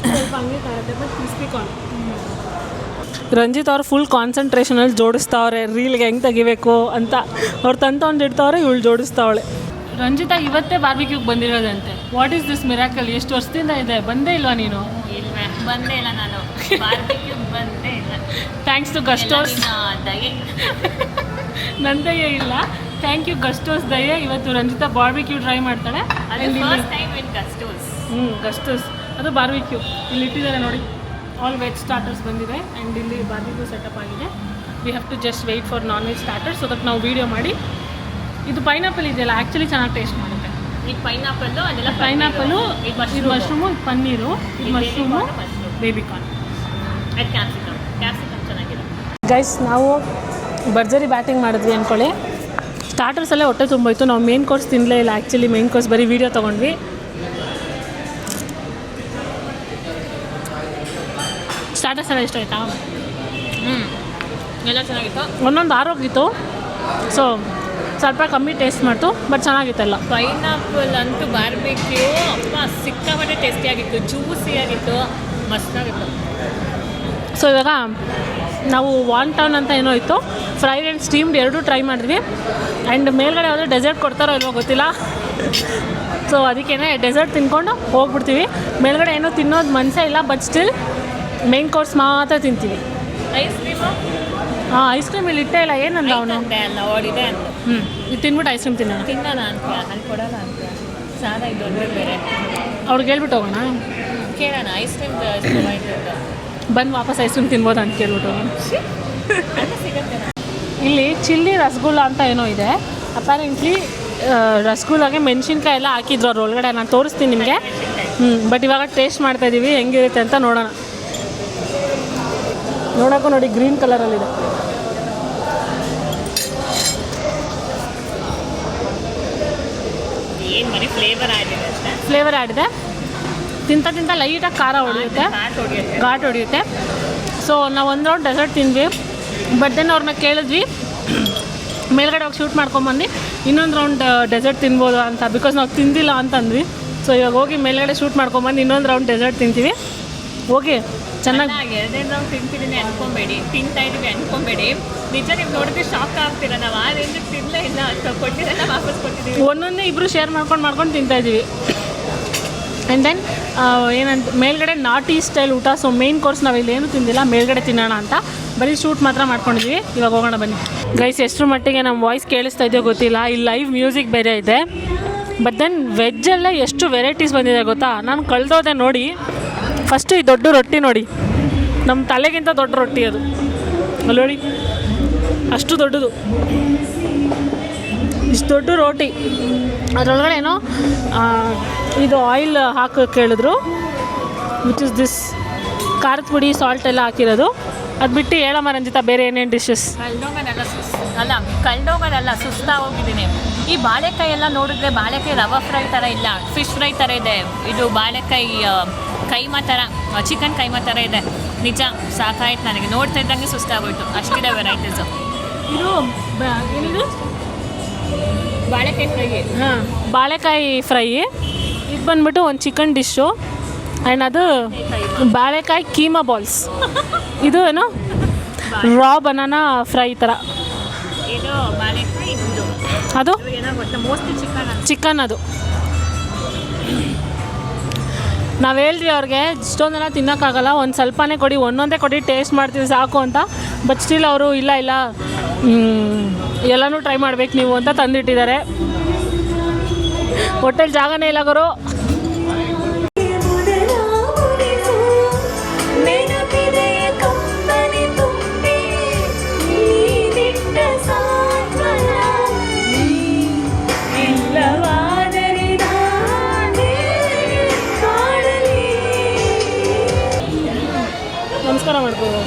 ಸ್ವಲ್ಪ ಹಂಗೆ ಕಾಣುತ್ತೆ, ಬಟ್ ಕ್ರಿಸ್ಪಿ ಕಾರ್ನ್. ರಂಜಿತ್ ಅವ್ರು ಫುಲ್ ಕಾನ್ಸಂಟ್ರೇಷನಲ್ಲಿ ಜೋಡಿಸ್ತಾವ್ರೆ ರೀಲ್ಗೆ ಹೆಂಗೆ ತೆಗಿಬೇಕು ಅಂತ. ಅವ್ರು ತಂದು ಇಡ್ತಾವ್ರೆ, ಇವಳು ಜೋಡಿಸ್ತಾವಳೆ. ರಂಜಿತಾ ಇವತ್ತೇ ಬಾರ್ಬಿಕ್ಯೂಗೆ ಬಂದಿರೋದಂತೆ. What is this miracle? ಎಷ್ಟು ವರ್ಷದಿಂದ ಇದೆ, ಬಂದೇ ಇಲ್ವಾ ನೀನು?
ಇಲ್ವೇ ಬಂದೇ ಇಲ್ಲ ನಾನು, ಬಾರ್ಬಿಕ್ಯೂಗೆ ಬಂದೇ ಇಲ್ಲ.
ಥ್ಯಾಂಕ್ಸ್ ಟು ಗಸ್ಟೋಸ್
ದಯೆ.
ನಂದಯ್ಯ ಇಲ್ಲ, ಥ್ಯಾಂಕ್ ಯು ಗಸ್ಟೋಸ್ ದಯೆ. ಇವತ್ತು ರಂಜಿತಾ ಬಾರ್ಬಿಕ್ಯೂ ಟ್ರೈ ಮಾಡ್ತಾಳೆ.
First time in Gustoes.
Gustoes ಅದು ಬಾರ್ಬಿಕ್ಯೂ ಇಲ್ಲಿ ಇಟ್ಟಿದ್ದಾರೆ ನೋಡಿ. ಆಲ್ ವೆಜ್ ಸ್ಟಾರ್ಟರ್ಸ್ ಬಂದಿದೆ ಆ್ಯಂಡ್ ಇಲ್ಲಿ ಬಾರ್ಬಿಕ್ಯೂ ಸೆಟಪ್ ಆಗಿದೆ. We have to just wait for non veg starters so that ನಾವು ವೀಡಿಯೋ ಮಾಡಿ. ಇದು ಪೈನಾಪಲ್ ಇದೆಯಲ್ಲ, ಆ್ಯಕ್ಚುಲಿ ಚೆನ್ನಾಗಿ ಟೇಸ್ಟ್ ಮಾಡುತ್ತೆ.
ಇದು ಪೈನಾಪಲ್ಲು, ಅದೆಲ್ಲ
ಪೈನಾಪಲು, ಇದು ಮಶ್ರೂಮು, ಇದು ಪನ್ನೀರು, ಇದು ಮಶ್ರೂಮು, ಬೇಬಿಕಾರ್ನ್,
ಅದು ಕ್ಯಾಪ್ಸಿಕಮ್ ಚೆನ್ನಾಗಿದೆ.
ಗೈಸ್ ನಾವು ಭರ್ಜರಿ ಬ್ಯಾಟಿಂಗ್ ಮಾಡಿದ್ವಿ ಅಂದ್ಕೊಳ್ಳಿ. ಸ್ಟಾರ್ಟರ್ಸಲ್ಲೇ ಹೊಟ್ಟೆ ತುಂಬೋಯ್ತು. ನಾವು ಮೇನ್ ಕೋರ್ಸ್ ತಿನ್ನಲೇ ಇಲ್ಲ. ಆ್ಯಕ್ಚುಲಿ ಮೇನ್ ಕೋರ್ಸ್ ಬರೀ ವೀಡಿಯೋ ತೊಗೊಂಡ್ವಿ. ಸ್ಟಾರ್ಟರ್ಸ್ ಎಲ್ಲ ಇಷ್ಟ ಆಯಿತಾ?
ಎಲ್ಲ ಚೆನ್ನಾಗಿತ್ತು.
ಒಂದೊಂದು ಆರೋಗಿತ್ತು, ಸೊ ಸ್ವಲ್ಪ ಕಮ್ಮಿ ಟೇಸ್ಟ್ ಮಾಡ್ತು, ಬಟ್ ಚೆನ್ನಾಗಿತ್ತಲ್ಲ.
ಪೈನಾಪಲ್ ಅಂತೂ ಬಾರ್ಬಿಕ್ಯೂ ಅಪ್ಪ ಸಿಕ್ಕಾಪಟ್ಟೆ ಟೇಸ್ಟಿಯಾಗಿತ್ತು, ಜ್ಯೂಸಿಯಾಗಿತ್ತು, ಮಸ್ತಾಗಿತ್ತು.
ಸೊ ಇವಾಗ ನಾವು ವಾಂಟಾನ್ ಅಂತ ಏನೋ ಇತ್ತು, ಫ್ರೈಡ್ ಆ್ಯಂಡ್ ಸ್ಟೀಮ್ಡ್ ಎರಡೂ ಟ್ರೈ ಮಾಡಿದ್ವಿ. ಆ್ಯಂಡ್ ಮೇಲ್ಗಡೆ ಯಾವುದೋ ಡೆಸರ್ಟ್ ಕೊಡ್ತಾರೋ ಇಲ್ವೋ ಗೊತ್ತಿಲ್ಲ. ಸೊ ಅದಕ್ಕೇನೆ ಡೆಸರ್ಟ್ ತಿನ್ಕೊಂಡು ಹೋಗ್ಬಿಡ್ತೀವಿ. ಮೇಲ್ಗಡೆ ಏನೋ ತಿನ್ನೋದು ಮನಸ್ಸೇ ಇಲ್ಲ, ಬಟ್ ಸ್ಟಿಲ್ ಮೇನ್ ಕೋರ್ಸ್ ಮಾತ್ರ ತಿಂತೀವಿ.
ಐಸ್ ಕ್ರೀಮು
ಐಸ್ ಕ್ರೀಮ್ ಇಲ್ಲಿ ಇಟ್ಟೇ ಇಲ್ಲ. ಏನಂದ ಅವನು?
ಅಲ್ಲ ಓಡಿದೆ ಅಂತ.
ಇದು ತಿನ್ಬಿಟ್ಟು ಐಸ್ ಕ್ರೀಮ್ ತಿನ್ನೋಣ.
ತಿನ್ನೋಣ ಅಂತ ಅಲ್ಲಿ ಕೊಡೋಲ್ಲ ಅಂತ ಸಾಲ ಇದು ಅಂದರೆ ಬೇರೆ.
ಅವ್ರಿಗೆ ಹೇಳ್ಬಿಟ್ಟು ಹೋಗೋಣ,
ಕೇಳೋಣ ಐಸ್ ಕ್ರೀಮ್ ಪ್ರೊವೈಡ್
ಬಂದು ವಾಪಸ್ ಐಸ್ ಕ್ರೀಮ್ ತಿನ್ಬೋದು ಅಂತ ಕೇಳ್ಬಿಟ್ಟು ಹೋಗೋಣ.
ಅಲ್ಲಿ ಸಿಗುತ್ತೆ.
ಇಲ್ಲಿ ಚಿಲ್ಲಿ ರಸಗುಲ್ಲ ಅಂತ ಏನೋ ಇದೆ. ಅಪ್ಯಾರೆಂಟ್ಲಿ ರಸಗುಲ್ಲಾಗೆ ಮೆಣಸಿನ್ಕಾಯಿ ಎಲ್ಲ ಹಾಕಿದ್ರು ಅವ್ರ ಒಳಗಡೆ. ನಾನು ತೋರಿಸ್ತೀನಿ ನಿಮಗೆ. ಬಟ್ ಇವಾಗ ಟೇಸ್ಟ್ ಮಾಡ್ತಾಯಿದ್ದೀವಿ ಹೆಂಗಿರುತ್ತೆ ಅಂತ ನೋಡೋಣ. ನೋಡೋಕ್ಕೂ ನೋಡಿ ಗ್ರೀನ್ ಕಲರಲ್ಲಿದೆ.
ಏನು ಮನೆ ಫ್ಲೇವರ್ ಆಗಿದೆ ಅಷ್ಟೇ.
ಫ್ಲೇವರ್ ಆಡಿದೆ. ತಿಂತ ಲೈಟಾಗಿ ಖಾರ ಹೊಡೆಯುತ್ತೆ, ಘಾಟ್ ಹೊಡೆಯುತ್ತೆ. ಸೊ ನಾವು ಒಂದು ರೌಂಡ್ ಡೆಸರ್ಟ್ ತಿಂದ್ವಿ. ಬಟ್ ದೆನ್ ಅವ್ರನ್ನ ಕೇಳಿದ್ವಿ ಮೇಲ್ಗಡೆ ಹೋಗಿ ಶೂಟ್ ಮಾಡ್ಕೊಂಬಂದು ಇನ್ನೊಂದು ರೌಂಡ್ ಡೆಸರ್ಟ್ ತಿನ್ಬೋದು ಅಂತ, ಬಿಕಾಸ್ ನಾವು ತಿಂದಿಲ್ಲ ಅಂತಂದ್ವಿ. ಸೊ ಇವಾಗ ಹೋಗಿ ಮೇಲ್ಗಡೆ ಶೂಟ್ ಮಾಡ್ಕೊಂಬಂದು ಇನ್ನೊಂದು ರೌಂಡ್ ಡೆಸರ್ಟ್ ತಿಂತೀವಿ. ಹೋಗಿ ಚೆನ್ನಾಗಿ
ಎರಡೆರಡು ರೌಂಡ್ ತಿಂತಿದ್ದೀನಿ ಅನ್ಕೊಬೇಡಿ, ತಿಂತಾ ಇದೀವಿ ಅನ್ಕೊಬೇಡಿ. ನಿಜ ನೀವು ನೋಡಿದ್ರೆ ಶಾಕ್ ಆಗ್ತೀರ. ನಾವು ಆ ರೇಂಜಿಗೆ ತಿನ್ನಲೇ ಇಲ್ಲ ಅಂತ ಕೊಟ್ಟಿದ್ದೆಲ್ಲ ವಾಪಸ್ ಕೊಟ್ಟಿದ್ದೀವಿ.
ಒಂದೊಂದೇ ಇಬ್ಬರು ಶೇರ್ ಮಾಡ್ಕೊಂಡು ತಿಂತಾಯಿದ್ದೀವಿ. ಆ್ಯಂಡ್ ದೆನ್ ಏನಂತ ಮೇಲ್ಗಡೆ ನಾಟಿ ಸ್ಟೈಲ್ ಊಟ. ಸೊ ಮೇನ್ ಕೋರ್ಸ್ ನಾವು ಇಲ್ಲಿ ಏನೂ ತಿಂದಿಲ್ಲ, ಮೇಲ್ಗಡೆ ತಿನ್ನೋಣ ಅಂತ ಬರೀ ಶೂಟ್ ಮಾತ್ರ ಮಾಡ್ಕೊಂಡಿದ್ವಿ. ಇವಾಗ ಹೋಗೋಣ ಬನ್ನಿ. ಗೈಸ್ ಎಷ್ಟರ ಮಟ್ಟಿಗೆ ನಮ್ಮ ವಾಯ್ಸ್ ಕೇಳಿಸ್ತಾ ಇದೆಯೋ ಗೊತ್ತಿಲ್ಲ. ಇಲ್ಲಿ ಲೈವ್ ಮ್ಯೂಸಿಕ್ ಬೇರೆ ಇದೆ. ಬಟ್ ದೆನ್ ವೆಜ್ಜಲ್ಲೇ ಎಷ್ಟು ವೆರೈಟೀಸ್ ಬಂದಿದೆ ಗೊತ್ತಾ. ನಾನು ಕಳೆದೋದೆ ನೋಡಿ. ಫಸ್ಟು ಈ ದೊಡ್ಡ ರೊಟ್ಟಿ ನೋಡಿ, ನಮ್ಮ ತಲೆಗಿಂತ ದೊಡ್ಡ ರೊಟ್ಟಿ ಅದು. ಅಲ್ಲಿ ನೋಡಿ ಅಷ್ಟು ದೊಡ್ಡದು, ಇಷ್ಟು ದೊಡ್ಡ ರೋಟಿ. ಅದರೊಳಗಡೆ ಏನೋ ಇದು ಆಯಿಲ್ ಹಾಕೋಕ್ಕೆ ಹೇಳಿದ್ರು, ವಿಚ್ ಇಸ್ ದಿಸ್ ಖಾರದ ಪುಡಿ ಸಾಲ್ಟ್ ಎಲ್ಲ ಹಾಕಿರೋದು. ಅದು ಬಿಟ್ಟು ಹೇಳಮ್ಮ ರಂಜಿತಾ ಬೇರೆ ಏನೇನು ಡಿಶಸ್.
ಕಳ್ದೋಗೋದಲ್ಲ ಸುಸ್ತಾಗೋಗಿದ್ದೀನಿ. ಈ ಬಾಳೆಕಾಯಿ ಎಲ್ಲ ನೋಡಿದ್ರೆ ಬಾಳೆಕಾಯಿ ರವಾ ಫ್ರೈ ಥರ ಇಲ್ಲ, ಫಿಶ್ ಫ್ರೈ ಥರ ಇದೆ. ಇದು ಬಾಳೆಕಾಯಿ ಕೈಮಾ ಥರ, ಚಿಕನ್ ಕೈಮಾ ಥರ ಇದೆ. ನಿಜ ಸಾಕಾಯ್ತು ನನಗೆ, ನೋಡ್ತಾ ಇದ್ದಂಗೆ ಸುಸ್ತಾಗೋಯ್ತು. ಅಷ್ಟಿದೆ ವೆರೈಟೀಸು.
ಇದು ಏನಿದು
ಬಾಳೆಕಾಯಿ ಫ್ರೈ.
ಹಾಂ, ಬಾಳೆಕಾಯಿ ಫ್ರೈ. ಇದು ಬಂದುಬಿಟ್ಟು ಒಂದು ಚಿಕನ್ ಡಿಶ್ಶು. ಆ್ಯಂಡ್ ಅದು ಬಾಳೆಕಾಯಿ ಕೀಮಾ ಬಾಲ್ಸ್. ಇದು ಏನು ರಾ ಬನಾನಾ ಫ್ರೈ ಥರ.
ಇದು ಬಾಳೆಕಾಯಿ, ಇದು
ಅದು
ಏನೋ ಗೊತ್ತಾ, ಮೋಸ್ಟ್ಲಿ
ಚಿಕನ್. ಅದು ನಾವು ಹೇಳಿದ್ವಿ ಅವ್ರಿಗೆ ಇಷ್ಟೊಂದೆಲ್ಲ ತಿನ್ನೋಕ್ಕಾಗಲ್ಲ, ಒಂದು ಸ್ವಲ್ಪನೇ ಕೊಡಿ, ಒಂದೊಂದೇ ಕೊಡಿ, ಟೇಸ್ಟ್ ಮಾಡ್ತೀವಿ ಸಾಕು ಅಂತ. ಬಟ್ ಸ್ಟಿಲ್ ಅವರು ಇಲ್ಲ ಎಲ್ಲನೂ ಟ್ರೈ ಮಾಡ್ಬೇಕು ನೀವು ಅಂತ ತಂದಿಟ್ಟಿದ್ದಾರೆ. ಹೋಟೆಲ್ ಜಾಗನೇ ಇಲ್ಲ ಗುರು. ನಮಸ್ಕಾರ ಮಾಡ್ಬೋದು.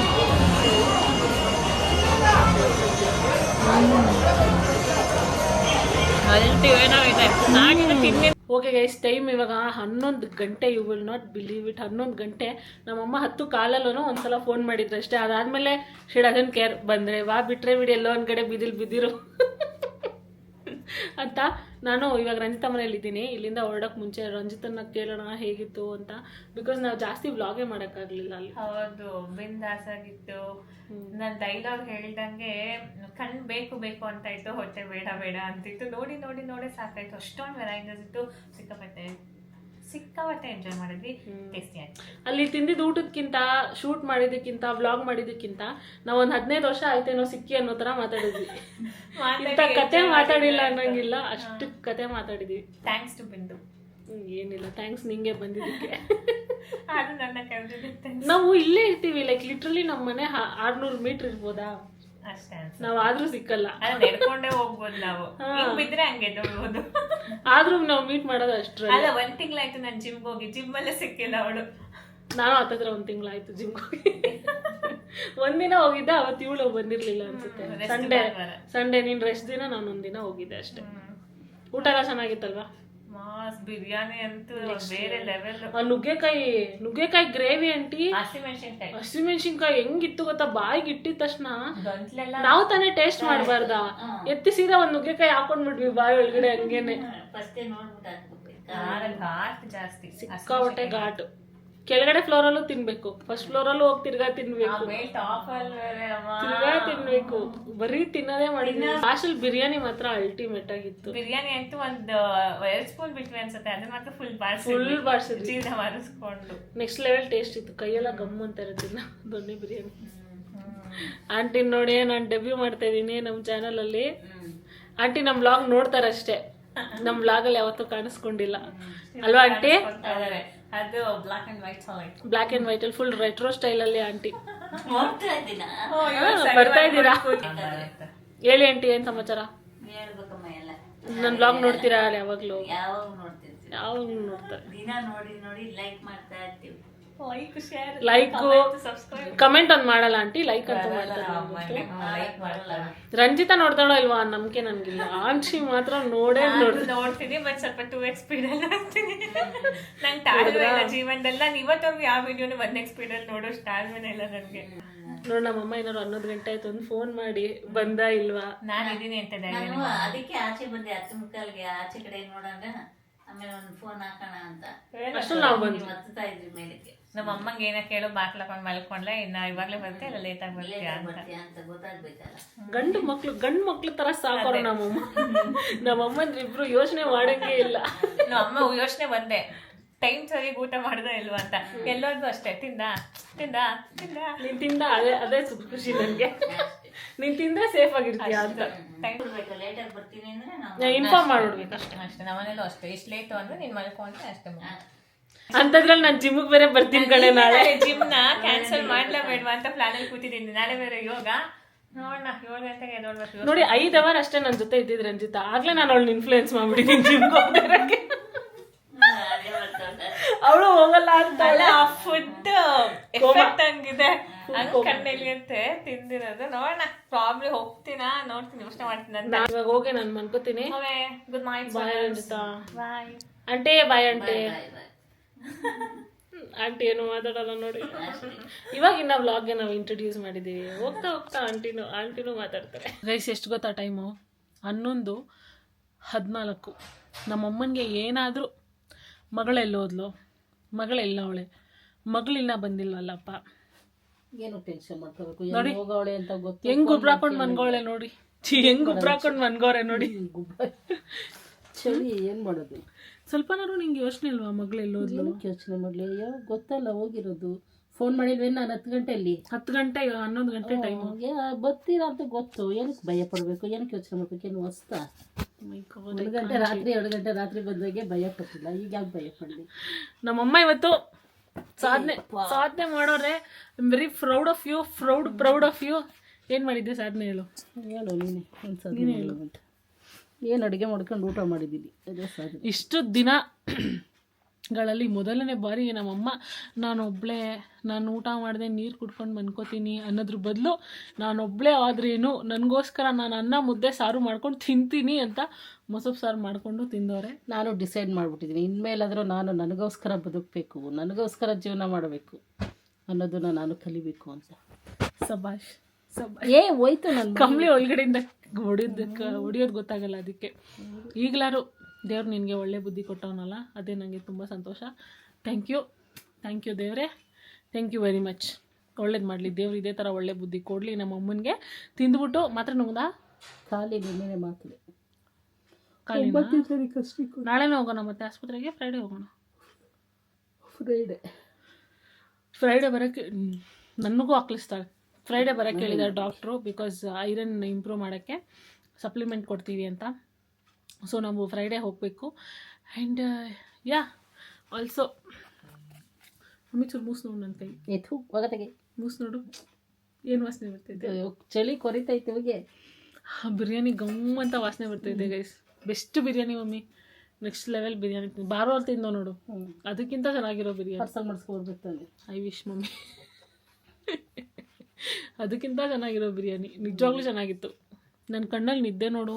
ಓಕೆ ಗೈಸ್, ಟೈಮ್ ಇವಾಗ 11 ಗಂಟೆ. You will not believe it, 11 ಗಂಟೆ. ನಮ್ಮಮ್ಮ 10 ಕಾಲಲ್ಲೂ ಒಂದ್ಸಲ ಫೋನ್ ಮಾಡಿದ್ರು ಅಷ್ಟೇ. ಅದಾದಮೇಲೆ ಶಿ ಡಸಂಟ್ ಕೇರ್. ಬಂದರೆ ವಾ, ಬಿಟ್ಟರೆ ಬಿಡಿ, ಎಲ್ಲೋ ಒಂದು ಕಡೆ ಬಿದ್ದಿರು. ಅಂತ ನಾನು ಇವಾಗ ರಂಜಿತಾ ಮನೇಲಿದ್ದೀನಿ. ಇಲ್ಲಿಂದ ಹೊರಡೋಕೆ ಮುಂಚೆ ರಂಜಿತನ್ನ ಕೇಳೋಣ ಹೇಗಿತ್ತು ಅಂತ, ಬಿಕಾಸ್ ನಾವು ಜಾಸ್ತಿ ವ್ಲಾಗೇ ಮಾಡೋಕ್ಕಾಗಲಿಲ್ಲ ಅಲ್ಲಿ.
ಹೌದು, ಬಿಂದಾಸ್ ಆಗಿತ್ತು. ನಾನು ಡೈಲಾಗ್ ಹೇಳ್ದಂಗೆ ಕಣ್ ಬೇಕು ಬೇಕು ಅಂತ ಇತ್ತು, ಹೊಟ್ಟೆ ಬೇಡ ಬೇಡ ಅಂತಿತ್ತು. ನೋಡಿ ನೋಡಿ ನೋಡಿ ಸಾಕಾಯ್ತು. ಅಷ್ಟೊಂದು ವೆರೈಟೀಸ್ ಇತ್ತು. ಸಿಕ್ಕಾಪಟ್ಟೆ ಎಂಜಾಯ್ ಮಾಡಿದ್ವಿ. ಟೇಸ್ಟಿ ಆಯ್ತು.
ಅಲ್ಲಿ ತಿಂದಿದ್ದ ಊಟಕ್ಕಿಂತ, ಶೂಟ್ ಮಾಡಿದ್ದಕ್ಕಿಂತ, ವ್ಲಾಗ್ ಮಾಡಿದ್ದಕ್ಕಿಂತ ನಾವು ಒಂದು 15 ವರ್ಷ ಆಯ್ತೇನೋ ಸಿಕ್ಕಿ ಅನ್ನೋ ಥರ ಮಾತಾಡಿದ್ವಿ. ಇಂಥ ಕತೆ ಮಾತಾಡಿಲ್ಲ ಅನ್ನಂಗಿಲ್ಲ, ಅಷ್ಟು ಕತೆ ಮಾತಾಡಿದ್ವಿ.
ಥ್ಯಾಂಕ್ಸ್ ಟು ಬಿಂದು.
ಏನಿಲ್ಲ, ಥ್ಯಾಂಕ್ಸ್ ನಿಂಗೆ ಬಂದಿದ್ದಕ್ಕೆ.
ಅದು ನನ್ನ ಕರೆದಿದ್ದೆ.
ನಾವು ಇಲ್ಲೇ ಇರ್ತೀವಿ, ಲೈಕ್ ಲಿಟ್ರಲಿ ನಮ್ಮ ಮನೆ 600 ಮೀಟರ್ ಇರ್ಬೋದಾ
ಅಷ್ಟೇ.
ನಾವ್ ಆದ್ರೂ ಸಿಕ್ಕಲ್ಲ,
ನಡ್ಕೊಂಡೇ ಹೋಗ್ಬೋದು ನಾವು. ಬಿದ್ರೆ ಹಂಗೆ ಎದ್ದೋಗ್ಬೋದು.
ಆದ್ರೂ ನಾವು ಮೀಟ್ ಮಾಡೋದು ಅಷ್ಟ್ರ.
ಅಲ್ಲ, 1 ತಿಂಗಳಾಯ್ತು ನಾನು ಜಿಮ್ಗೆ ಹೋಗಿ, ಜಿಮ್ಮಲ್ಲೇ ಸಿಕ್ಕಿಲ್ಲ ಅವಳು.
ನಾನು ಹತ್ತತ್ರ 1 ತಿಂಗಳಾಯ್ತು ಜಿಮ್ಗೆ ಹೋಗಿ. ಒಂದಿನ ಹೋಗಿದ್ದೆ, ಅವತ್ತು ಇವಳು ಬಂದಿರ್ಲಿಲ್ಲ ಅನ್ಸುತ್ತೆ. ಸಂಡೇ ನೀನ್ ರೆಸ್ಟ್ ದಿನ ನಾನು ಒಂದಿನ ಹೋಗಿದ್ದೆ ಅಷ್ಟೇ. ಊಟ ಎಲ್ಲ ಚೆನ್ನಾಗಿತ್ತಲ್ವಾ?
ಮಾಸ್ ಬಿರಿಯಾನಿ ಅಂತೂ ಬೇರೆ ಲೆವೆಲ್.
ನುಗ್ಗೆಕಾಯಿ ಗ್ರೇವಿ ಅಂಟಿ,
ಹಸಿಮೆಣಸಿನ್ಕಾಯಿ
ಹೆಂಗಿತ್ತು ಗೊತ್ತಾ? ಬಾಯಿಗೆ ಇಟ್ಟಿದ ತಕ್ಷಣ ನಾವು ತಾನೇ ಟೇಸ್ಟ್ ಮಾಡಬಾರ್ದ, ಎತ್ತಿ ಸೀದಾ ಒಂದ್ ನುಗ್ಗೆಕಾಯಿ ಹಾಕೊಂಡ್ಬಿಟ್ವಿ ಬಾಯಿ ಒಳಗಡೆ ಹಂಗೇನೆ.
ಘಾಟ್ ಜಾಸ್ತಿ,
ಸಿಕ್ಕಾಪಟ್ಟೆ ಘಾಟು. ಕೆಳಗಡೆ ಫ್ಲೋರ್ ಅಲ್ಲೂ ತಿನ್ಬೇಕು, ಫಸ್ಟ್ ಫ್ಲೋರ್ ಅಲ್ಲೂ ಹೋಗಿ ತಿರ್ಗಾ ತಿನ್ಬೇಕು, ಬರೀ ತಿನ್ನೋದೇ ಮಾಡಿದ್ವಿ. ಹಾಸ್ಟೆಲ್ ಬಿರಿಯಾನಿ ಮಾತ್ರ ಅಲ್ಟಿಮೇಟ್ ಆಗಿತ್ತು.
ಬಿರಿಯಾನಿ ಅಂತೂ ಒಂದು 2 ಸ್ಪೂನ್ ಬಿಟ್ವಿ ಅನ್ಸುತ್ತೆ, ಅದು ಮಾತ್ರ ಫುಲ್ ಬಾರಿಸಿದ್ವಿ ಮಾರಿಸ್ಕೊಂಡು.
ನೆಕ್ಸ್ಟ್ ಲೆವೆಲ್ ಟೇಸ್ಟ್ ಇತ್ತು, ಕೈಯೆಲ್ಲ ಗಮ್ ಅಂತ ಇರುತ್ತಿಲ್ಲ ದೊಣ್ಣೆ ಬಿರಿಯಾನಿ. ಆಂಟಿ ನೋಡಿ, ನಾನು ಡೆಬ್ಯೂ ಮಾಡ್ತಾ ಇದೀನಿ ನಮ್ಮ ಚಾನಲ್ ಅಲ್ಲಿ. ಆಂಟಿ ನಮ್ ವ್ಲಾಗ್ ನೋಡ್ತಾರಷ್ಟೇ, ನಮ್ ವ್ಲಾಗ್ ಅಲ್ಲಿ ಯಾವತ್ತೂ ಕಾಣಿಸ್ಕೊಂಡಿಲ್ಲ ಅಲ್ವಾ ಆಂಟಿ?
ಅದು ಬ್ಲಾಕ್ ಅಂಡ್ ವೈಟ್
ಅಲ್ಲಿ ಫುಲ್ ರೆಟ್ರೋ ಸ್ಟೈಲ್ ಅಲ್ಲಿ ಆಂಟಿ
ಬರ್ತಾ
ಬರ್ತಾ ಇದ್ದೀರಾ? ಹೇಳಿ ಆಂಟಿ, ಏನ್ ಸಮಾಚಾರ? ನನ್ ಬ್ಲಾಗ್ ನೋಡ್ತೀರಾ ಯಾವಾಗ್ಲೂ? ಯಾವಾಗ ನೋಡ್ತಾರೆ? ಲೈಕ್ ಕಮೆಂಟ್ ಒಂದ್ ಮಾಡಲ್ಲ ಆಂಟಿ, ಲೈಕ್ ಅಂತ ಮಾಡ್ತಾರೆ. ರಂಜಿತಾ ನೋಡ್ತಾಳೋ ಇಲ್ವಾ ನಂಬಿಕೆ ನನ್ಗಿಲ್ಲ, ಆಂಟಿ ಮಾತ್ರ
ನೋಡ್ತೀನಿ. ಬಟ್ ಸ್ವಲ್ಪ 2x ಸ್ಪೀಡ್ ಅಲ್ಲಿ ನೋಡ್ತೀನಿ. ನಂಗೆ ತಾಳ್ಮೆ ಇಲ್ಲ ಜೀವನದಲ್ಲಿ. ನಾನು ಇವತ್ತೊಂದು ಯಾವ ವಿಡಿಯೋನು 1x ಸ್ಪೀಡ್ ಅಲ್ಲಿ ನೋಡೋಷ್ಟು ತಾಳ್ಮೆನೇ ಇಲ್ಲ ನನಗೆ.
ನೋಡ್ ನಮ್ಮಮ್ಮ ಏನಾರು 11 ಗಂಟೆ ಆಯ್ತು ಒಂದು ಫೋನ್ ಮಾಡಿ ಬಂದ ಇಲ್ವಾ,
ನಾನು ಇದೀನಿ ಅಂತ
ಅದಕ್ಕೆ ಆಚೆ ಬಂದೆ 10:45ಗೆ. ಆಚೆ ಕಡೆ ನೋಡೋಣ, ಆಮೇಲೆ ಒಂದು ಫೋನ್ ಹಾಕೋಣ ಅಂತ
ಅಷ್ಟು ನಾವು ಬಂದ್ವಿ.
ಹತ್ತುತ್ತಾ ಇದ್ವಿ ಮೇಲಕ್ಕೆ.
ನಮ್ಮ ಅಮ್ಮಂಗೆ ಏನ ಕೇಳೋ ಬಾಕ್ಲಕೊಂಡು ಮಲ್ಕೊಂಡ್ಲೆ, ಇನ್ನ ಇವಾಗ್ಲೇ ಬರ್ತೀಯ ಇಲ್ಲ ಲೇಟ್ ಆಗಿ ಬರ್ತೀಯ
ಅಂತ ಗೊತ್ತಾಗ್ಬೇಕಲ್ಲ.
ಗಂಡು ಮಕ್ಳು ತರ ಸಾಕೋರು ನಮ್ಮಮ್ಮಂದ್ರ ಇಬ್ರು ಯೋಚನೆ ಮಾಡಂಗೆ ಇಲ್ಲ.
ನಮ್ಮ ಅಮ್ಮ ಯೋಚನೆ ಬಂದೆ, ಟೈಮ್ ಸರಿ ಊಟ ಮಾಡ್ದ ಇಲ್ವಾ ಅಂತ. ಎಲ್ಲರಿಗೂ ಅಷ್ಟೇ, ತಿಂದ
ನೀನ್ ತಿಂದ ಅದೇ ಖುಷಿ ನನ್ಗೆ. ನೀನ್ ತಿಂದ್ರೆ ಸೇಫ್ ಆಗಿರ್ತೀಯ ಅಂತ
ಲೇಟ್ ಆಗಿ ಬರ್ತೀನಿ ಅಂದ್ರೆ
ಇನ್ಫಾರ್ಮ್ ಮಾಡ್ಬಿಡ್ಬೇಕು
ಅಷ್ಟೇ. ನಮ್ಮನೇಲೂ ಅಷ್ಟೇ, ಇಷ್ಟು ಲೇಟು ಅಂದ್ರೆ ನೀನ್ ಮಲ್ಕೊಂಡ್ರೆ ಅಷ್ಟೇ.
ಅಂತದ್ರಲ್ಲಿ ನಾನು ಜಿಮ್ಗೆ ಬೇರೆ ಬರ್ತೀನಿ ಕಡೆ. ನಾಳೆ
ಜಿಮ್ನ ಕ್ಯಾನ್ಸಲ್ ಮಾಡ್ಲಾ ಬೇಡವಾ ಅಂತ ಪ್ಲಾನ್ ಅಲ್ಲಿ ಕೂತಿದ್ದೀನಿ. ನಾಳೆ ಬೇರೆ ಯೋಗ, ನೋಡೋಣ 7 ಗಂಟೆಗೆ ನೋಡ್ಬೇಕು.
ನೋಡಿ 5 ಅವರ್ ಅಷ್ಟೇ ನನ್ನ ಜೊತೆ ಇದ್ದಿದ್ ರಂಜಿತಾ, ಆಗ್ಲೇ ನಾನು ಅವಳನ್ನ ಇನ್ಫ್ಲೂಯೆನ್ಸ್ ಮಾಡ್ಬಿಟ್ಟಿದ್ದೀನಿ ಜಿಮ್ಗೆ ಹೋಗೋದಕ್ಕೆ. ಅವಳು ಹೋಗಲ್ಲ ಅಂತ
ಫುಡ್ ಎಫೆಕ್ಟ್ ಹಂಗಿದೆ, ಹಂಗ್ ಕಣ್ಣಲ್ಲಿ ಅಂತೆ ತಿಂದಿರೋದು. ನೋಡೋಣ, ಪ್ರಾಬ್ಲಿ ಹೋಗ್ತೀನಾ ನೋಡ್ತೀನಿ, ಯೋಚನೆ ಮಾಡ್ತೀನಿ ಅಂತ.
ಇವಾಗ ಹೋಗಿ ನಾನು ಮನ್ಕೋತೀನಿ.
Good night
bye Ranjita.
Bye
aunty. Bye aunty. Aunty ಏನು ಮಾತಾಡಲ್ಲ ನೋಡಿ. ಇವಾಗಿನ್ನ ವ್ಲಾಗ್ಗೆ ನಾವು ಇಂಟ್ರೊಡ್ಯೂಸ್ ಮಾಡಿದ್ದೀವಿ, ಹೋಗ್ತಾ ಹೋಗ್ತಾ ಆಂಟಿನೂ ಮಾತಾಡ್ತಾರೆ. ಗೈಸ್, ಎಷ್ಟು ಗೊತ್ತಾ ಟೈಮು? 11:14. ನಮ್ಮಮ್ಮನಿಗೆ ಏನಾದರೂ ಮಗಳೆಲ್ಲೋದ್ಲು, ಮಗಳೆಲ್ಲವಳೆ, ಮಗಳಿನ್ನ ಬಂದಿಲ್ವಲ್ಲಪ್ಪ,
ಏನು ಟೆನ್ಷನ್ ಮಾಡ್ಕೋಬೇಕು, ನೋಡಿ ಹೋಗವಳೆ ಅಂತ ಗೊತ್ತು.
ಹೆಂಗ್ ಗುಬ್ರಾಕೊಂಡು ಮನ್ಗೋಳೆ ನೋಡಿ, ಹೆಂಗ್ ಗುಬ್ರಾಕೊಂಡು ಮನ್ಗೋರೆ ನೋಡಿ.
ಚಳಿ ಏನ್ ಮಾಡೋದು?
ಸ್ವಲ್ಪನಾರು ನಿಂಗೆ ಯೋಚನೆ ಇಲ್ವಾ ಮಗಳೆಲ್ಲೋದ್ಲು?
ಯೋಚನೆ ಮಾಡ್ಲಿ, ಅಯ್ಯೋ ಗೊತ್ತಲ್ಲ ಹೋಗಿರೋದು. ಫೋನ್ ಮಾಡಿದ್ವೇನು ನಾನು 10 ಗಂಟೆಯಲ್ಲಿ?
10 ಗಂಟೆ 11 ಗಂಟೆ ಟೈಮ್.
ಬರ್ತೀರಾ ಅಂತ ಗೊತ್ತು, ಏನಕ್ಕೆ ಭಯ ಪಡ್ಬೇಕು, ಏನಕ್ಕೆ ಯೋಚನೆ ಮಾಡ್ಬೇಕು? ಏನು ಹೊಸ್ತ 1 ಗಂಟೆ ರಾತ್ರಿ 2 ಗಂಟೆ ರಾತ್ರಿ ಬಂದಾಗೆ ಭಯ ಪಟ್ಟಿಲ್ಲ, ಈಗ ಯಾಕೆ ಭಯ ಪಡಲಿ?
ನಮ್ಮಮ್ಮ ಇವತ್ತು ಸಾಧನೆ ಮಾಡೋರೆ. Very proud of you, proud of you. ಏನು ಮಾಡಿದ್ದೆ ಸಾಧನೆ ಹೇಳು
ನೀನೆ ಒಂದು ಸಾಧನೆ ಹೇಳು ಅಂತ. ಏನು ಅಡುಗೆ ಮಾಡ್ಕೊಂಡು ಊಟ ಮಾಡಿದ್ದೀನಿ, ಅದೇ ಸಾಧನೆ.
ಇಷ್ಟು ದಿನಗಳಲ್ಲಿ ಮೊದಲನೇ ಬಾರಿಗೆ ನಮ್ಮಮ್ಮ ನಾನು ಊಟ ಮಾಡಿದೆ ನೀರು ಕುಡ್ಕೊಂಡು ಮನ್ಕೋತೀನಿ ಅನ್ನೋದ್ರ ಬದಲು ನಾನೊಬ್ಬಳೇ ಆದ್ರೇನು ನನಗೋಸ್ಕರ ನಾನು ಅನ್ನ ಮುದ್ದೆ ಸಾರು ಮಾಡ್ಕೊಂಡು ತಿಂತೀನಿ ಅಂತ ಮೊಸರು ಸಾರು ಮಾಡಿಕೊಂಡು ತಿಂದವ್ರೆ. ನಾನು
ಡಿಸೈಡ್ ಮಾಡಿಬಿಟ್ಟಿದ್ದೀನಿ, ಇನ್ಮೇಲಾದರೂ ನಾನು ನನಗೋಸ್ಕರ ಬದುಕಬೇಕು, ನನಗೋಸ್ಕರ ಜೀವನ ಮಾಡಬೇಕು ಅನ್ನೋದನ್ನು ನಾನು ಕಲಿಬೇಕು ಅಂತ.
ಸಬಾಷ್.
ಹೋಯ್ತು ನನ್ನ
ಕಂಬ್ಳಿ ಒಳಗಡೆಯಿಂದ ಹೊಡಿಯೋದು ಗೊತ್ತಾಗಲ್ಲ. ಅದಕ್ಕೆ ಈಗಲಾರು ದೇವ್ರು ನಿನಗೆ ಒಳ್ಳೆ ಬುದ್ಧಿ ಕೊಟ್ಟವನಲ್ಲ, ಅದೇ ನನಗೆ ತುಂಬ ಸಂತೋಷ. ಥ್ಯಾಂಕ್ ಯು ದೇವರೇ, ಥ್ಯಾಂಕ್ ಯು ವೆರಿ ಮಚ್. ಒಳ್ಳೇದು ಮಾಡಲಿ ದೇವ್ರು, ಇದೇ ಥರ ಒಳ್ಳೆ ಬುದ್ಧಿ ಕೊಡಲಿ ನಮ್ಮ ಅಮ್ಮನಿಗೆ. ತಿಂದುಬಿಟ್ಟು ಮಾತ್ರ ನುಂಗ್ದಾ
ಖಾಲಿ ನಿನ್ನೆ ಮಾತಲೆ
ಕಾಲಿನ ನಾಳೆನೇ ಹೋಗೋಣ ಮತ್ತೆ ಆಸ್ಪತ್ರೆಗೆ. ಫ್ರೈಡೇ ಹೋಗೋಣ. ಫ್ರೈಡೇ ಬರೋಕ್ಕೆ ನನಗೂ ಹಾಕ್ಲಿಸ್ತಾಳೆ. ಫ್ರೈಡೇ ಬರೋಕ್ಕೆ ಹೇಳಿದ್ದಾರೆ ಡಾಕ್ಟ್ರು, ಬಿಕಾಸ್ ಐರನ್ ಇಂಪ್ರೂವ್ ಮಾಡೋಕ್ಕೆ ಸಪ್ಲಿಮೆಂಟ್ ಕೊಡ್ತೀವಿ ಅಂತ. ಸೊ ನಾವು ಫ್ರೈಡೇ ಹೋಗಬೇಕು. ಆ್ಯಂಡ್ ಯಾ ಆಲ್ಸೋ ಚೂರು ಮೂಸು ನೋಡು ನನ್ನ ಕೈ.
ಎತ್ತು ಹೋಗತೆಗೆ
ಮೂಸು ನೋಡು ಏನು ವಾಸನೆ ಬರ್ತಿದೆ.
ಚಳಿ ಕೊರಿತೈತೆ ಹೋಗಿ.
ಬಿರಿಯಾನಿ ಗಮ್ ಅಂತ ವಾಸನೆ ಬರ್ತಾಯಿದೆ guys. Best biryani mummy, next level biryani. ಬಾರೋ ತಿಂದೋ ನೋಡು, ಅದಕ್ಕಿಂತ ಚೆನ್ನಾಗಿರೋ ಬಿರಿಯಾನಿ.
ಪಾರ್ಸಲ್ ಮಾಡಿಸ್ಕೊಡ್ಬೇಕು ತಾನೆ.
I wish mummy. ಅದಕ್ಕಿಂತ ಚೆನ್ನಾಗಿರೋ ಬಿರಿಯಾನಿ, ನಿಜವಾಗ್ಲೂ ಚೆನ್ನಾಗಿತ್ತು. ನನ್ನ ಕಣ್ಣಲ್ಲಿ ನಿದ್ದೆ ನೋಡು,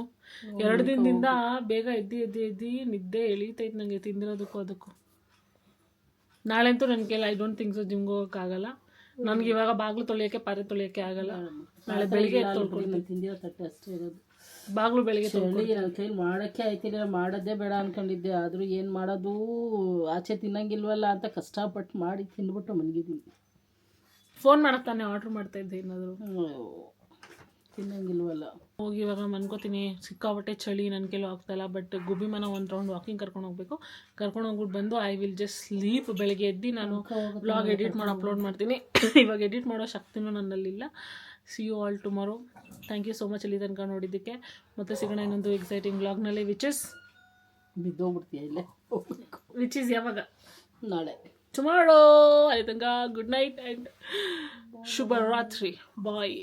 2 ದಿನದಿಂದ ಬೇಗ ಎದ್ದು ನಿದ್ದೆ ಎಳೀತೈತೆ ನನಗೆ, ತಿಂದಿರೋದಕ್ಕೂ ಅದಕ್ಕೂ. ನಾಳೆ ಅಂತೂ ನನ್ನ ಕೈಲಿ ಐ ಡೋಂಟ್ ಥಿಂಕ್ ಸೊ ಜಿಮ್ಗೆ ಹೋಗೋಕ್ಕಾಗಲ್ಲ. ನನಗೆ ಇವಾಗ ಬಾಗಿಲು ತೊಳೆಯೋಕ್ಕೆ ಪಾರೆ ತೊಳೆಯೋಕ್ಕೆ ಆಗಲ್ಲ. ನಾಳೆ ಬೆಳಿಗ್ಗೆ
ತಿಂದಿರೋ ತಟ್ಟೆ ಅಷ್ಟೇ ಇರೋದು.
ಬಾಗಿಲು ಬೆಳಿಗ್ಗೆ
ಚಳಿ ನನ್ನ ಕೈಲಿ ಮಾಡೋಕ್ಕೆ ಆಯ್ತಿಲ್ಲ. ಮಾಡೋದೇ ಬೇಡ ಅಂದ್ಕೊಂಡಿದ್ದೆ, ಆದರೂ ಏನು ಮಾಡೋದು, ಆಚೆ ತಿನ್ನಂಗಿಲ್ವಲ್ಲ ಅಂತ ಕಷ್ಟಪಟ್ಟು ಮಾಡಿ ತಿಂದ್ಬಿಟ್ಟು ಮಲಗಿದ್ದೀನಿ.
ಫೋನ್ ಮಾಡತ್ತಾನೆ ಆರ್ಡ್ರ್ ಮಾಡ್ತಾಯಿದ್ದೆ ಏನಾದರೂ.
ತಿನ್ನಂಗಿಲ್ವಲ್ಲ.
ಹೋಗಿ ಇವಾಗ ಮನ್ಕೋತೀನಿ, ಸಿಕ್ಕಾಪಟ್ಟೆ ಚಳಿ ನನ್ನ ಕೈಲೂ ಆಗ್ತಾಯಿಲ್ಲ. ಬಟ್ ಗುಬ್ಬಿ ಮನ ಒಂದು ರೌಂಡ್ ವಾಕಿಂಗ್ ಕರ್ಕೊಂಡು ಹೋಗ್ಬೇಕು. ಕರ್ಕೊಂಡು ಹೋಗ್ಬಿಟ್ಟು ಬಂದು ಐ ವಿಲ್ ಜಸ್ಟ್ ಸ್ಲೀಪ್. ಬೆಳಗ್ಗೆ ಎದ್ದು ನಾನು ಬ್ಲಾಗ್ ಎಡಿಟ್ ಮಾಡಿ ಅಪ್ಲೋಡ್ ಮಾಡ್ತೀನಿ. ಇವಾಗ ಎಡಿಟ್ ಮಾಡೋ ಶಕ್ತಿನೂ ನನ್ನಲ್ಲಿಲ್ಲ. See you all tomorrow. Thank you so much ಇಲ್ಲಿ ತನಕ ನೋಡಿದ್ದಕ್ಕೆ. ಮತ್ತೆ ಸಿಗೋಣ ಇನ್ನೊಂದು ಎಕ್ಸೈಟಿಂಗ್ ಬ್ಲಾಗ್ನಲ್ಲಿ,
ಬಿದ್ದೋಗ್ಬಿಡ್ತೀಯ ಇಲ್ಲೇ.
ವಿಚ್ ಇಸ್ ಯಾವಾಗ?
ನಾಳೆ
ಟುಮಾರೋ. ಅಲ್ಲಿ ತನಕ ಗುಡ್ ನೈಟ್ ಆ್ಯಂಡ್ ಶುಭ ರಾತ್ರಿ. ಬಾಯ್.